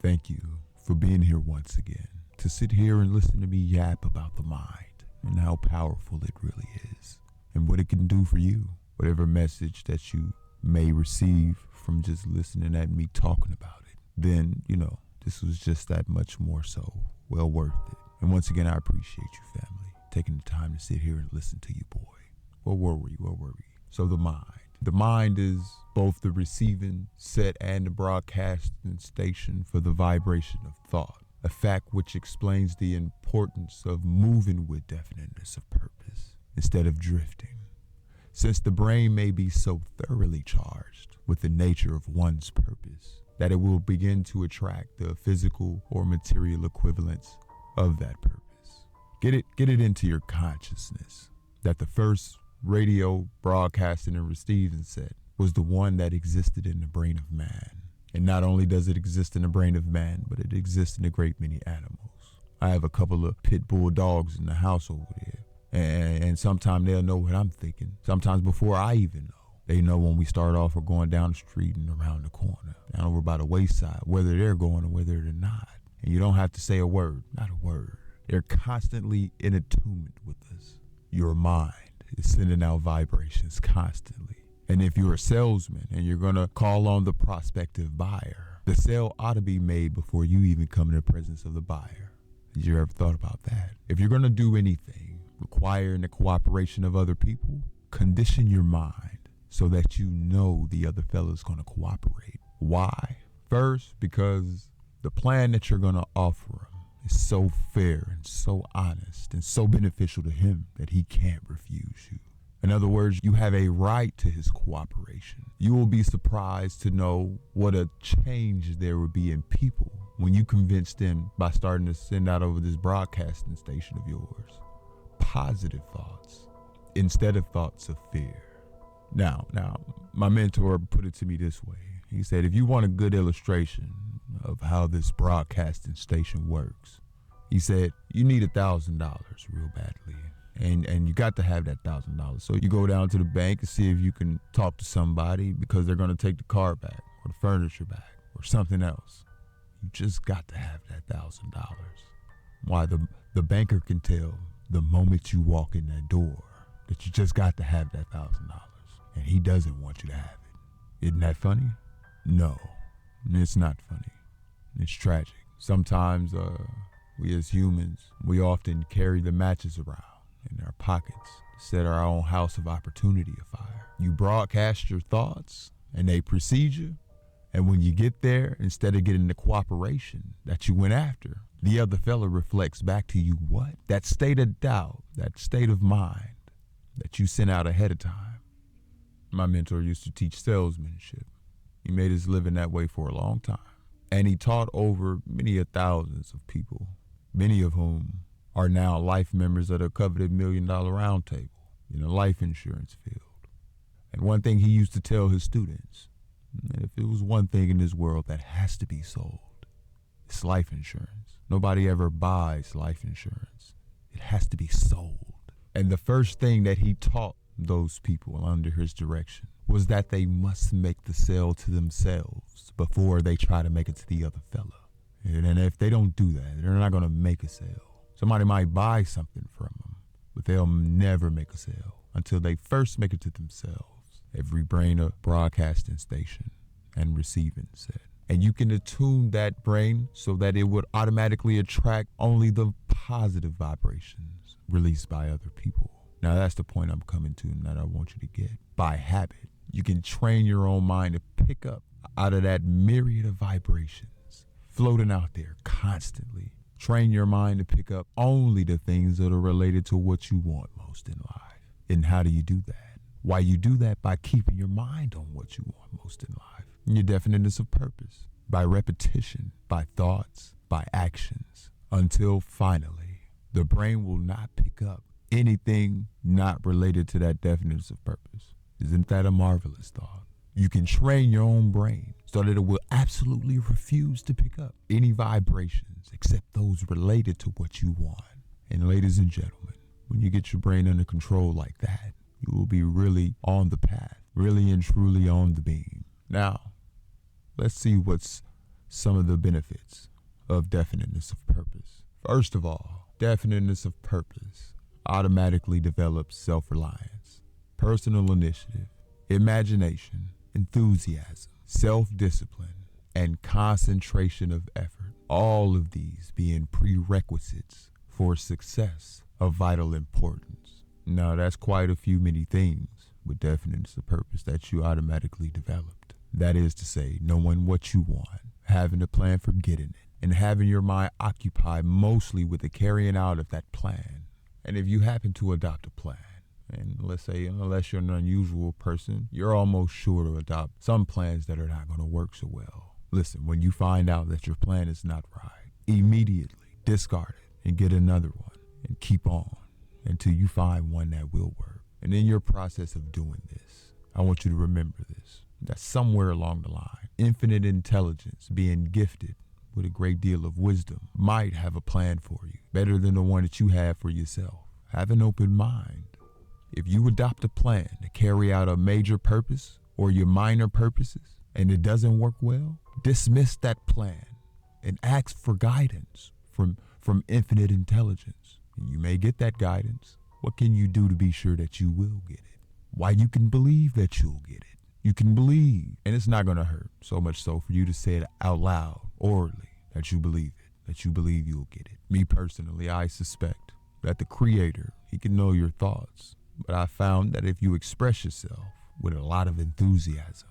Thank you for being here once again to sit here and listen to me yap about the mind and how powerful it really is and what it can do for you. Whatever message that you may receive from just listening at me talking about it, then, this was just that much more so well worth it. And once again, I appreciate you, family, taking the time to sit here and listen to you, boy. Where were we? So the mind. The mind is both the receiving set and the broadcasting station for the vibration of thought, a fact which explains the importance of moving with definiteness of purpose instead of drifting. Since the brain may be so thoroughly charged with the nature of one's purpose that it will begin to attract the physical or material equivalents of that purpose. Get it into your consciousness that the first radio broadcasting and receiving set was the one that existed in the brain of man. And not only does it exist in the brain of man, but it exists in a great many animals. I have a couple of pit bull dogs in the house over there. And sometimes they'll know what I'm thinking. Sometimes before I even know. They know when we start off or going down the street and around the corner, down over by the wayside, whether they're going or whether they're not. And you don't have to say a word, not a word. They're constantly in attunement with us. Your mind is sending out vibrations constantly. And if you're a salesman and you're going to call on the prospective buyer, the sale ought to be made before you even come in the presence of the buyer. Did you ever thought about that? If you're going to do anything requiring the cooperation of other people, condition your mind so that you know the other fella's going to cooperate. Why? First, because the plan that you're going to offer him is so fair and so honest and so beneficial to him that he can't refuse you. In other words, you have a right to his cooperation. You will be surprised to know what a change there would be in people when you convince them by starting to send out over this broadcasting station of yours positive thoughts instead of thoughts of fear. Now, my mentor put it to me this way. He said, if you want a good illustration of how this broadcasting station works, he said, you need $1,000 real badly. And you got to have that $1,000. So you go down to the bank and see if you can talk to somebody because they're going to take the car back or the furniture back or something else. You just got to have that $1,000. Why? The banker can tell the moment you walk in that door that you just got to have that $1,000. And he doesn't want you to have it. Isn't that funny? No, it's not funny. It's tragic. Sometimes we as humans, we often carry the matches around in our pockets to set our own house of opportunity afire. You broadcast your thoughts and they precede you. And when you get there, instead of getting the cooperation that you went after, the other fella reflects back to you what? That state of doubt, that state of mind that you sent out ahead of time. My mentor used to teach salesmanship. He made his living that way for a long time. And he taught over many thousands of people, many of whom are now life members of the coveted $1 Million Round Table in the life insurance field. And one thing he used to tell his students, if it was one thing in this world that has to be sold, it's life insurance. Nobody ever buys life insurance. It has to be sold. And the first thing that he taught those people under his direction was that they must make the sale to themselves before they try to make it to the other fella. And if they don't do that, they're not going to make a sale. Somebody might buy something from them, but they'll never make a sale until they first make it to themselves. Every brain a broadcasting station and receiving set. And you can attune that brain so that it would automatically attract only the positive vibrations released by other people. Now that's the point I'm coming to and that I want you to get. By habit, you can train your own mind to pick up out of that myriad of vibrations floating out there constantly. Train your mind to pick up only the things that are related to what you want most in life. And how do you do that? Why you do that? By keeping your mind on what you want most in life. And your definiteness of purpose. By repetition, by thoughts, by actions. Until finally, the brain will not pick up anything not related to that definiteness of purpose. Isn't that a marvelous thought? You can train your own brain so that it will absolutely refuse to pick up any vibrations except those related to what you want. And ladies and gentlemen, when you get your brain under control like that, you will be really on the path, really and truly on the beam. Now, let's see what's some of the benefits of definiteness of purpose. First of all, definiteness of purpose automatically develops self-reliance, personal initiative, imagination, enthusiasm, self-discipline, and concentration of effort. All of these being prerequisites for success of vital importance. Now, that's quite a few many things with definiteness of purpose that you automatically developed. That is to say, knowing what you want, having a plan for getting it, and having your mind occupied mostly with the carrying out of that plan. And if you happen to adopt a plan, and let's say, unless you're an unusual person, you're almost sure to adopt some plans that are not going to work so well. Listen, when you find out that your plan is not right, immediately discard it and get another one and keep on until you find one that will work. And in your process of doing this, I want you to remember this, that somewhere along the line, infinite intelligence, being gifted with a great deal of wisdom, might have a plan for you, better than the one that you have for yourself. Have an open mind. If you adopt a plan to carry out a major purpose or your minor purposes and it doesn't work well, dismiss that plan and ask for guidance from infinite intelligence. And you may get that guidance. What can you do to be sure that you will get it? Why, you can believe that you'll get it. You can believe, and it's not going to hurt so much so for you to say it out loud, orally, that you believe it, that you believe you'll get it. Me personally, I suspect that the Creator, He can know your thoughts, but I found that if you express yourself with a lot of enthusiasm,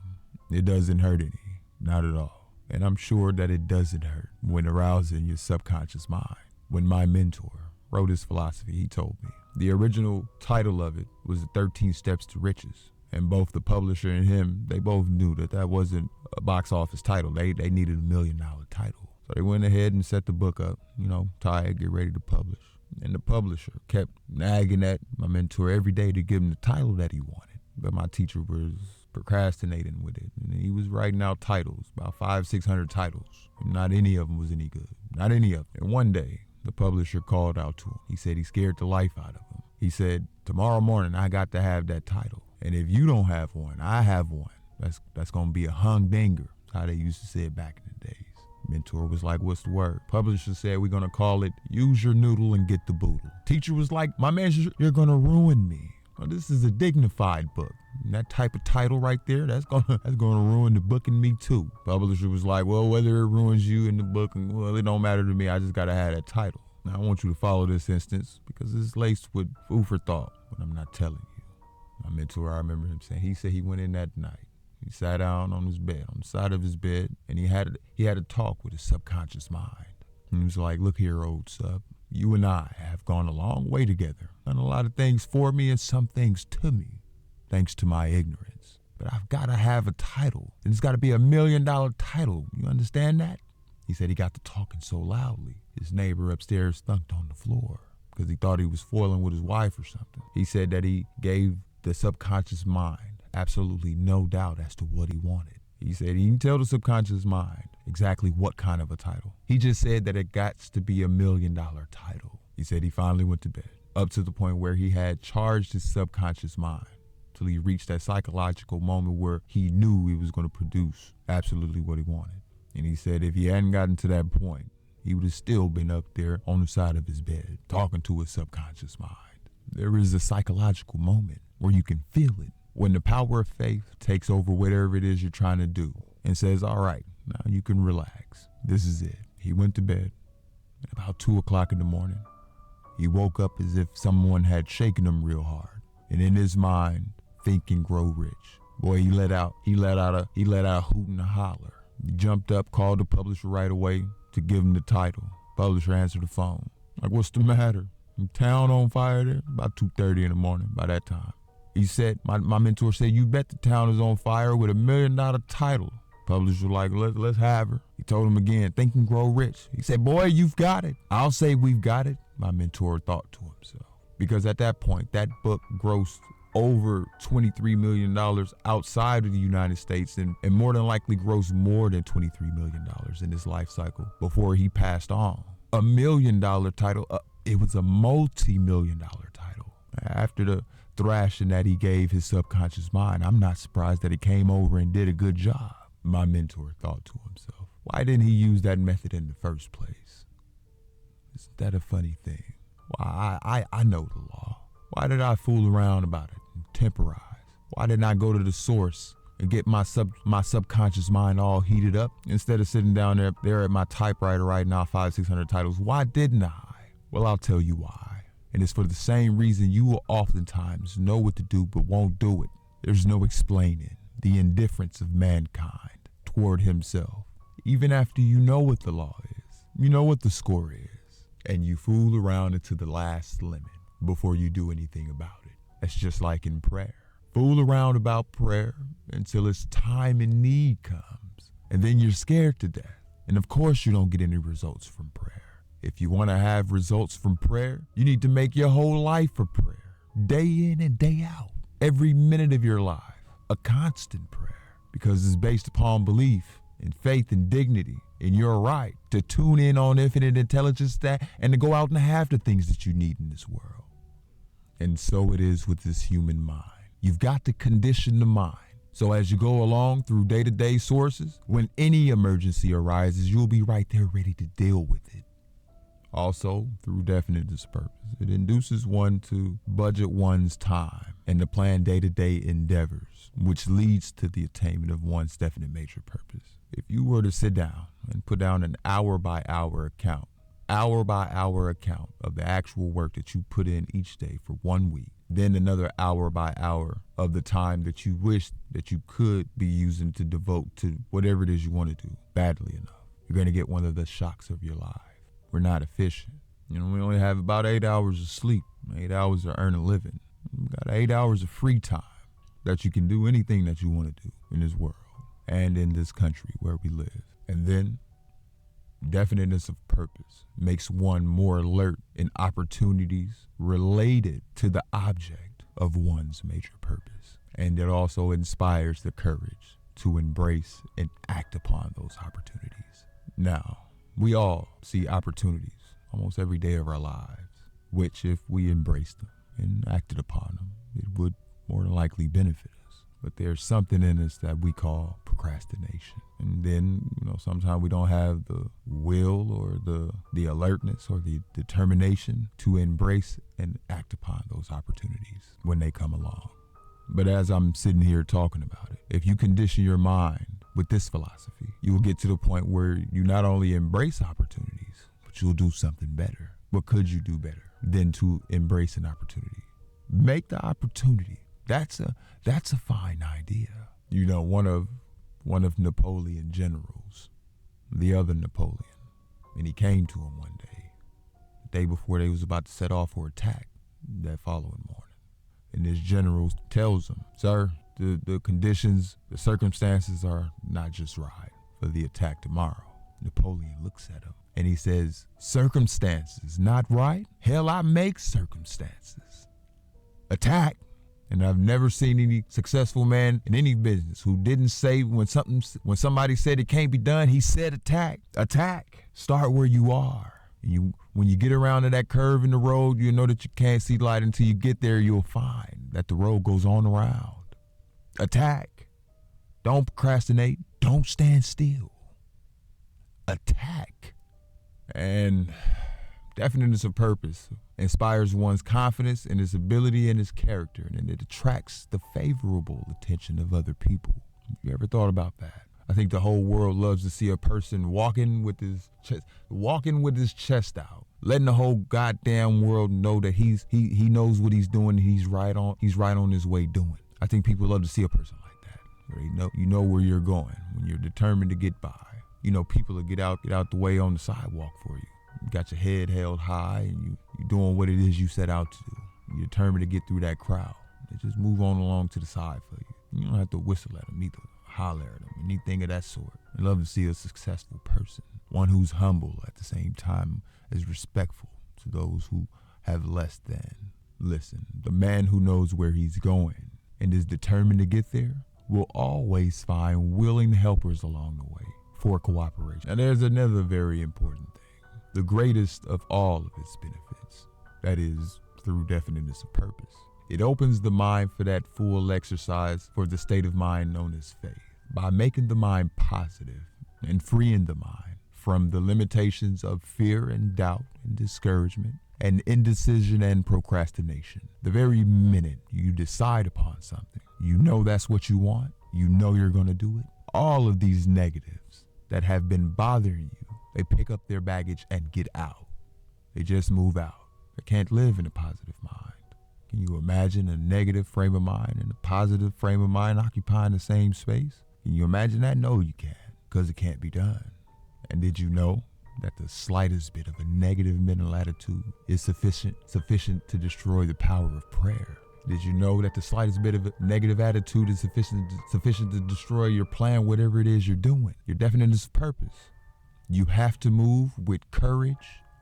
it doesn't hurt any, not at all. And I'm sure that it doesn't hurt when arousing your subconscious mind. When my mentor wrote his philosophy, he told me the original title of it was the 13 Steps to Riches. And both the publisher and him, they both knew that that wasn't a box office title. They needed $1 million title. So they went ahead and set the book up, tired, get ready to publish. And the publisher kept nagging at my mentor every day to give him the title that he wanted. But my teacher was procrastinating with it. And he was writing out titles, about 500-600 titles. And not any of them was any good. Not any of them. And one day, the publisher called out to him. He said he scared the life out of him. He said, tomorrow morning, I got to have that title. And if you don't have one, I have one. That's going to be a humdinger. That's how they used to say it back in the days. Mentor was like, what's the word? Publisher said, we're going to call it Use Your Noodle and Get the Boodle. Teacher was like, my man, you're going to ruin me. Well, this is a dignified book. And that type of title right there, that's gonna ruin the book and me too. Publisher was like, well, whether it ruins you in the book, well, it don't matter to me. I just got to have that title. Now, I want you to follow this instance because it's laced with food for thought, but I'm not telling you. My mentor, I remember him saying, he said he went in that night. He sat down on his bed, on the side of his bed, and he had a talk with his subconscious mind. And he was like, look here, old sub, you and I have gone a long way together. Done a lot of things for me and some things to me, thanks to my ignorance. But I've got to have a title, and it's got to be $1 million title. You understand that? He said he got to talking so loudly, his neighbor upstairs thunked on the floor because he thought he was foiling with his wife or something. He said that he gave the subconscious mind absolutely no doubt as to what he wanted. He said he didn't tell the subconscious mind exactly what kind of a title. He just said that it got to be $1 million title. He said he finally went to bed, up to the point where he had charged his subconscious mind till he reached that psychological moment where he knew he was going to produce absolutely what he wanted. And he said if he hadn't gotten to that point, he would have still been up there on the side of his bed talking to his subconscious mind. There is a psychological moment where you can feel it. When the power of faith takes over whatever it is you're trying to do and says, all right, now you can relax. This is it. He went to bed at about 2 o'clock in the morning. He woke up as if someone had shaken him real hard. And in his mind, think and grow rich. Boy, he let out a hoot and a holler. He jumped up, called the publisher right away to give him the title. Publisher answered the phone. Like, what's the matter? Town on fire there? About 2:30 in the morning by that time. He said, my mentor said, you bet the town is on fire with $1 million title. Publisher was like, let's have her. He told him again, think and grow rich. He said, boy, you've got it. I'll say we've got it. My mentor thought to himself. Because at that point, that book grossed over $23 million outside of the United States and more than likely grossed more than $23 million in his life cycle before he passed on. $1 million title, it was a multi-million-dollar title. After the thrashing that he gave his subconscious mind, I'm not surprised that it came over and did a good job. My mentor thought to himself, Why didn't he use that method in the first place? Isn't that a funny thing? Why, I know the law. Why did I fool around about it and temporize? Why didn't I go to the source and get my subconscious mind all heated up instead of sitting down there at my typewriter writing out 500-600 titles? Why didn't I? Well, I'll tell you why. And it's for the same reason you will oftentimes know what to do but won't do it. There's no explaining the indifference of mankind toward himself. Even after you know what the law is, you know what the score is, and you fool around it to the last limit before you do anything about it. That's just like in prayer. Fool around about prayer until it's time and need comes, and then you're scared to death. And of course you don't get any results from prayer. If you want to have results from prayer, you need to make your whole life a prayer, day in and day out, every minute of your life, a constant prayer, because it's based upon belief and faith and dignity in your right to tune in on infinite intelligence and to go out and have the things that you need in this world. And so it is with this human mind. You've got to condition the mind. So as you go along through day-to-day sources, when any emergency arises, you'll be right there ready to deal with it. Also, through definiteness purpose, it induces one to budget one's time and to plan day-to-day endeavors, which leads to the attainment of one's definite major purpose. If you were to sit down and put down an hour-by-hour account of the actual work that you put in each day for 1 week, then another hour-by-hour of the time that you wish that you could be using to devote to whatever it is you want to do badly enough, you're going to get one of the shocks of your life. We're not efficient. We only have about 8 hours of sleep, 8 hours to earn a living. We got 8 hours of free time that you can do anything that you want to do in this world and in this country where we live. And then definiteness of purpose makes one more alert in opportunities related to the object of one's major purpose. And it also inspires the courage to embrace and act upon those opportunities. Now, we all see opportunities almost every day of our lives, which if we embraced them and acted upon them, it would more than likely benefit us. But there's something in us that we call procrastination. And then, sometimes we don't have the will or the alertness or the determination to embrace and act upon those opportunities when they come along. But as I'm sitting here talking about it, if you condition your mind with this philosophy, you will get to the point where you not only embrace opportunities, but you'll do something better. What could you do better than to embrace an opportunity? Make the opportunity. That's a fine idea. One of Napoleon's generals, the other Napoleon, and he came to him one day, the day before they was about to set off for attack that following morning. And this general tells him, "Sir, the conditions, the circumstances are not just right for the attack tomorrow." Napoleon looks at him and he says, "Circumstances not right? Hell, I make circumstances. Attack." And I've never seen any successful man in any business who didn't say when somebody said it can't be done, he said attack. Attack. Start where you are. When you get around to that curve in the road, you know that you can't see light until you get there. You'll find that the road goes on around. Attack. Don't procrastinate. Don't stand still. Attack. And definiteness of purpose inspires one's confidence in his ability and his character, and it attracts the favorable attention of other people. You ever thought about that? I think the whole world loves to see a person walking with his chest out, letting the whole goddamn world know that he knows what he's doing. He's right on his way doing. I think people love to see a person like that, where you know where you're going when you're determined to get by. People will get out the way on the sidewalk for you. You got your head held high and you're doing what it is you set out to do. You're determined to get through that crowd. They just move on along to the side for you. You don't have to whistle at them either, holler at them, anything of that sort. I love to see a successful person, one who's humble at the same time as respectful to those who have less than. Listen, the man who knows where he's going and is determined to get there will always find willing helpers along the way for cooperation. And there's another very important thing. The greatest of all of its benefits, that is, through definiteness of purpose. It opens the mind for that full exercise for the state of mind known as faith. By making the mind positive and freeing the mind from the limitations of fear and doubt and discouragement and indecision and procrastination. The very minute you decide upon something, you know that's what you want, you know you're going to do it. All of these negatives that have been bothering you, they pick up their baggage and get out. They just move out. They can't live in a positive mind. Can you imagine a negative frame of mind and a positive frame of mind occupying the same space? Can you imagine that? No, you can't, because it can't be done. And did you know that the slightest bit of a negative mental attitude is sufficient to destroy the power of prayer? Did you know that the slightest bit of a negative attitude is sufficient to destroy your plan, whatever it is you're doing, your definiteness of purpose? You have to move with courage,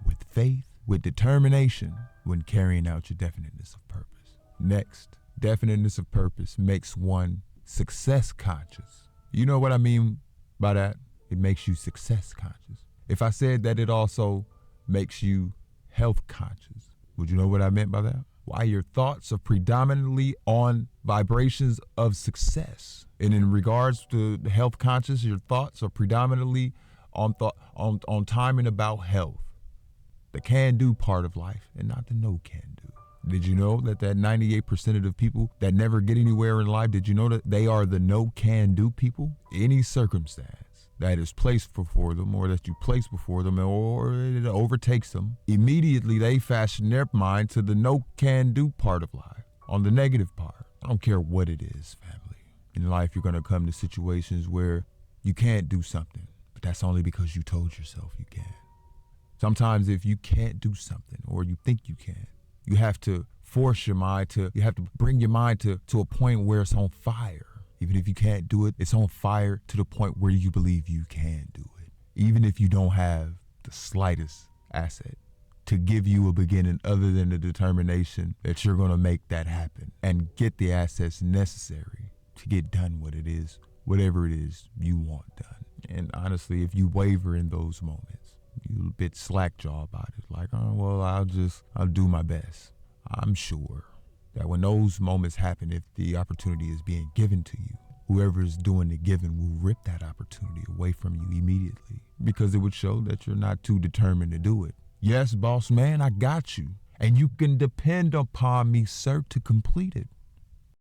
with faith, with determination when carrying out your definiteness of purpose. Next, definiteness of purpose makes one success conscious. You know what I mean by that? It makes you success conscious. If I said that it also makes you health conscious, would you know what I meant by that? Why your thoughts are predominantly on vibrations of success. And in regards to the health conscious, your thoughts are predominantly on timing about health. The can-do part of life and not the no-can-do. Did you know that 98% of the people that never get anywhere in life, did you know that they are the no-can-do people? Any circumstance that is placed before them or that you place before them or it overtakes them, immediately they fashion their mind to the no-can-do part of life, on the negative part. I don't care what it is, family. In life, you're going to come to situations where you can't do something, but that's only because you told yourself you can. Sometimes if you can't do something or you think you can, you have to force your mind you have to bring your mind to a point where it's on fire. Even if you can't do it, it's on fire to the point where you believe you can do it. Even if you don't have the slightest asset to give you a beginning other than the determination that you're going to make that happen and get the assets necessary to get done what it is, whatever it is you want done. And honestly, if you waver in those moments, you're a bit slack-jawed about it. Like, oh, well, I'll do my best. I'm sure that when those moments happen, if the opportunity is being given to you, whoever is doing the giving will rip that opportunity away from you immediately because it would show that you're not too determined to do it. Yes, boss man, I got you. And you can depend upon me, sir, to complete it.